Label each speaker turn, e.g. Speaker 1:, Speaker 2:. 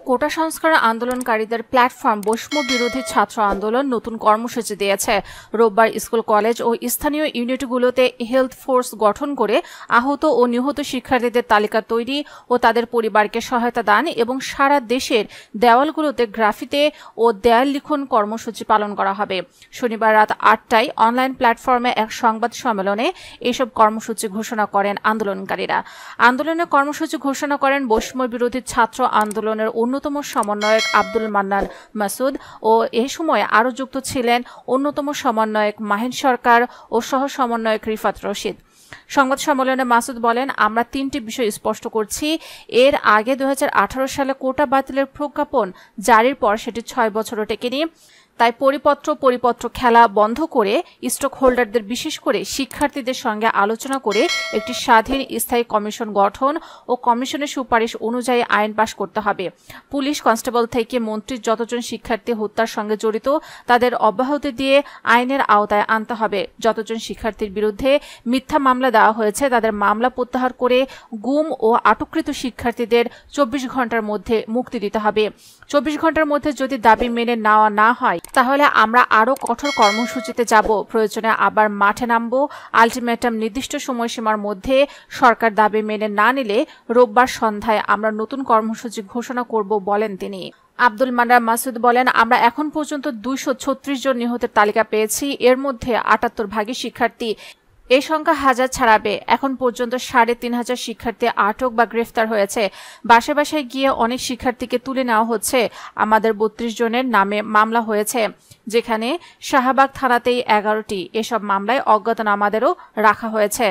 Speaker 1: কোটা সংস্কার আন্দোলনকারীদের প্ল্যাটফর্ম বৈষম্য বিরোধী ছাত্র আন্দোলন নতুন কর্মসূচি দিয়েছে। রোববার স্কুল, কলেজ ও স্থানীয় ইউনিটগুলোতে হেলথ ফোর্স গঠন করে আহত ও নিহত শিক্ষার্থীদের তালিকা তৈরি ও তাদের পরিবারকে সহায়তা দান এবং সারা দেশের দেওয়ালগুলোতে গ্রাফিতে ও দেয়াল লিখন কর্মসূচি পালন করা হবে। শনিবার রাত ৮টায় অনলাইন প্ল্যাটফর্মে এক সংবাদ সম্মেলনে এসব কর্মসূচি ঘোষণা করেন আন্দোলনকারীরা। আন্দোলনের কর্মসূচি ঘোষণা করেন বৈষম্য বিরোধী ছাত্র আন্দোলনের অন্যতম সমন্বয়ক আব্দুল মান্নান মাসুদ ও এ সময় আরও যুক্ত ছিলেন অন্যতম সমন্বয়ক মাহিন সরকার ও সহ সমন্বয়ক রিফাত রশিদ। সংবাদ সম্মেলনে মাসুদ বলেন, আমরা তিনটি বিষয় স্পষ্ট করছি। এর আগে ২০১৮ সালে কোটা বাতিলের প্রজ্ঞাপন জারির পর সেটি ৬ বছরও টেকেনি। তাই পরিপত্র খেলা বন্ধ করে স্টক হোল্ডারদের, বিশেষ করে শিক্ষার্থীদের সঙ্গে আলোচনা করে একটি স্বাধীন স্থায়ী কমিশন গঠন ও কমিশনের সুপারিশ অনুযায়ী আইন পাশ করতে হবে। পুলিশ, কনস্টেবল থেকে মন্ত্রীর যতজন শিক্ষার্থী হত্যার সঙ্গে জড়িত তাদের অব্যাহতি দিয়ে আইনের আওতায় আনতে হবে। যতজন শিক্ষার্থীর বিরুদ্ধে মিথ্যা মামলা দেওয়া হয়েছে তাদের মামলা প্রত্যাহার করে গুম ও আটককৃত শিক্ষার্থীদের ২৪ ঘন্টার মধ্যে মুক্তি দিতে হবে। ২৪ ঘন্টার মধ্যে যদি দাবি মেনে নেওয়া না হয় তাহলে আমরা আরও কঠোর কর্মসূচিতে যাব। প্রয়োজনে আবার মাঠে নামব। আলটিমেটাম নির্দিষ্ট সময়সীমার মধ্যে সরকার দাবি মেনে না নিলে রোববার সন্ধ্যায় আমরা নতুন কর্মসূচি ঘোষণা করব বলেন তিনি। আব্দুল মান্নান মাসুদ বলেন, আমরা এখন পর্যন্ত ২৩৬ জন নিহতের তালিকা পেয়েছি। এর মধ্যে ৭৮ ভাগই শিক্ষার্থী। এই সংখ্যা হাজার ছাড়াবে। এখন পর্যন্ত ৩৫০০ শিক্ষার্থী আটক বা গ্রেফতার হয়েছে। বাসায় বাসায় গিয়ে অনেক শিক্ষার্থীকে তুলে নেওয়া হচ্ছে। আমাদের ৩২ জনের নামে মামলা হয়েছে, যেখানে শাহবাগ থানাতেই ১১টি। এসব মামলায় অজ্ঞাতনামাদেরও রাখা হয়েছে।